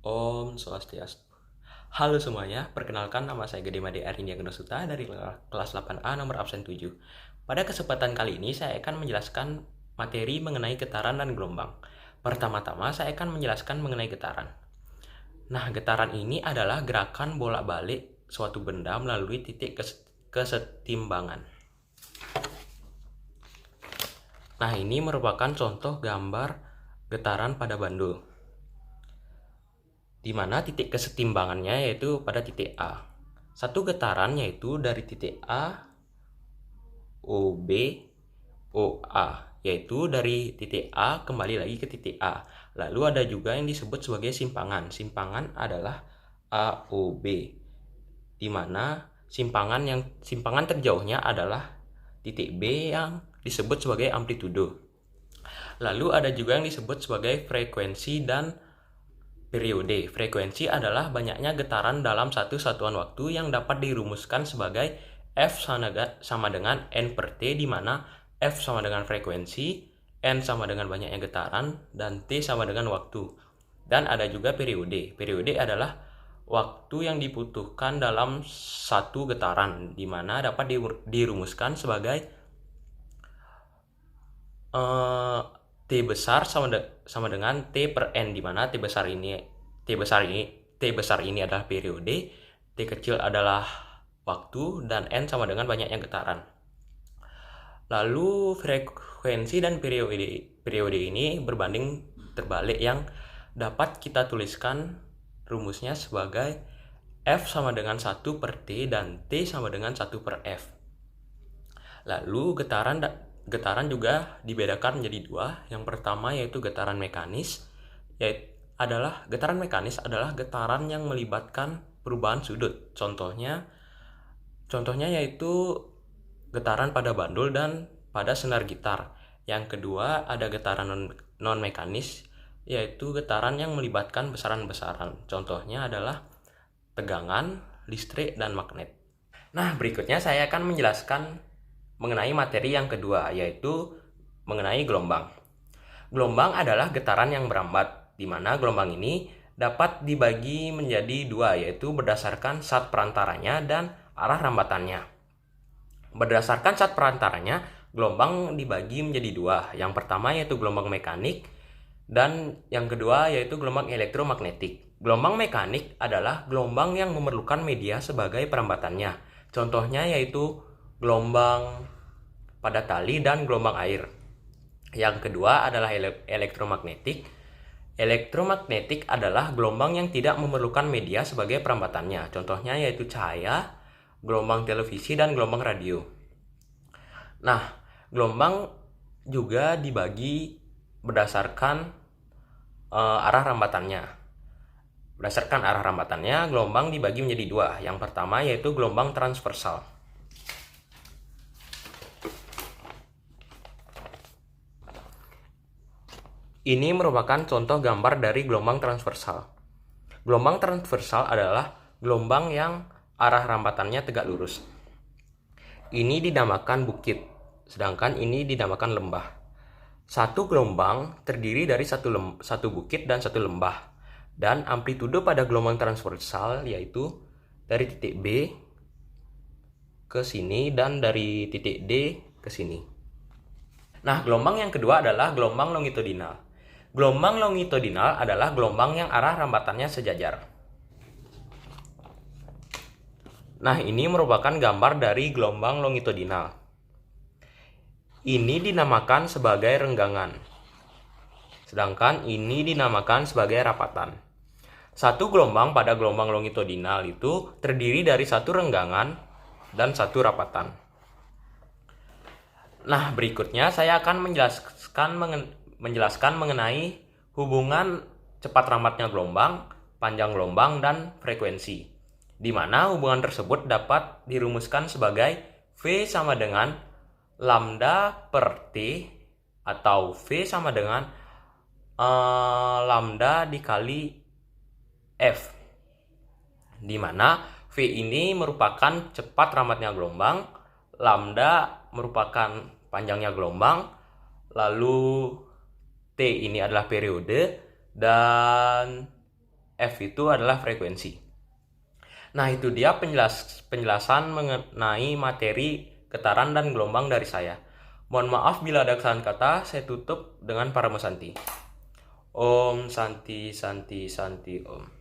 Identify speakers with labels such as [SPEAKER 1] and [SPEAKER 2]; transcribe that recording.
[SPEAKER 1] Om Swastiastu. Halo semuanya, perkenalkan nama saya Gede Made Arindya Genosuta dari kelas 8A nomor absen 7. Pada kesempatan kali ini saya akan menjelaskan materi mengenai getaran dan gelombang. Pertama-tama saya akan menjelaskan mengenai getaran. Nah, getaran ini adalah gerakan bolak-balik suatu benda melalui titik kesetimbangan. Nah, ini merupakan contoh gambar getaran pada bandul, di mana titik kesetimbangannya yaitu pada titik A. Satu getaran yaitu dari titik A, OB, OA, yaitu dari titik A kembali lagi ke titik A. Lalu ada juga yang disebut sebagai simpangan. Simpangan adalah AOB, di mana simpangan terjauhnya adalah titik B yang disebut sebagai amplitudo. Lalu ada juga yang disebut sebagai frekuensi dan periode. Frekuensi adalah banyaknya getaran dalam satu satuan waktu yang dapat dirumuskan sebagai F sama dengan N per T, di mana F sama dengan frekuensi, N sama dengan banyaknya getaran, dan T sama dengan waktu. Dan ada juga periode. Periode adalah waktu yang dibutuhkan dalam satu getaran, di mana dapat dirumuskan sebagai T besar sama dengan T per N, di mana T besar ini adalah periode, T kecil adalah waktu, dan N sama dengan banyaknya getaran. Lalu frekuensi dan periode ini berbanding terbalik, yang dapat kita tuliskan rumusnya sebagai F sama dengan 1 per T dan T sama dengan 1 per F. Lalu getaran juga dibedakan menjadi dua. Yang pertama yaitu getaran mekanis, getaran mekanis adalah getaran yang melibatkan perubahan sudut. Contohnya yaitu getaran pada bandul dan pada senar gitar. Yang kedua ada getaran non mekanis, yaitu getaran yang melibatkan besaran-besaran. Contohnya adalah tegangan, listrik, dan magnet. Nah, berikutnya saya akan menjelaskan mengenai materi yang kedua, yaitu mengenai gelombang. Gelombang adalah getaran yang merambat, di mana gelombang ini dapat dibagi menjadi dua, yaitu berdasarkan zat perantaranya dan arah rambatannya. Berdasarkan zat perantaranya, gelombang dibagi menjadi dua. Yang pertama yaitu gelombang mekanik, dan yang kedua yaitu gelombang elektromagnetik. Gelombang mekanik adalah gelombang yang memerlukan media sebagai perambatannya. Contohnya yaitu gelombang pada tali dan gelombang air. Yang kedua adalah elektromagnetik. Elektromagnetik adalah gelombang yang tidak memerlukan media sebagai perambatannya. Contohnya yaitu cahaya, gelombang televisi, dan gelombang radio. Nah, gelombang juga dibagi berdasarkan arah rambatannya. Berdasarkan arah rambatannya, gelombang dibagi menjadi dua. Yang pertama yaitu gelombang transversal. Ini merupakan contoh gambar dari gelombang transversal. Gelombang transversal adalah gelombang yang arah rambatannya tegak lurus. Ini dinamakan bukit, sedangkan ini dinamakan lembah. Satu gelombang terdiri dari satu bukit dan satu lembah. Dan amplitudo pada gelombang transversal yaitu dari titik B ke sini dan dari titik D ke sini. Nah, gelombang yang kedua adalah gelombang longitudinal. Gelombang longitudinal adalah gelombang yang arah rambatannya sejajar. Nah, ini merupakan gambar dari gelombang longitudinal. Ini dinamakan sebagai renggangan, sedangkan ini dinamakan sebagai rapatan. Satu gelombang pada gelombang longitudinal itu terdiri dari satu renggangan dan satu rapatan. Nah, berikutnya saya akan menjelaskan mengenai hubungan cepat rambatnya gelombang, panjang gelombang, dan frekuensi, di mana hubungan tersebut dapat dirumuskan sebagai V sama dengan lambda per T, atau V sama dengan lambda dikali F, di mana V ini merupakan cepat rambatnya gelombang, lambda merupakan panjangnya gelombang, lalu T ini adalah periode, dan F itu adalah frekuensi. Nah, itu dia penjelasan mengenai materi getaran dan gelombang dari saya. Mohon maaf bila ada kesalahan kata, saya tutup dengan Paramasanti. Om Santi Santi Santi Om.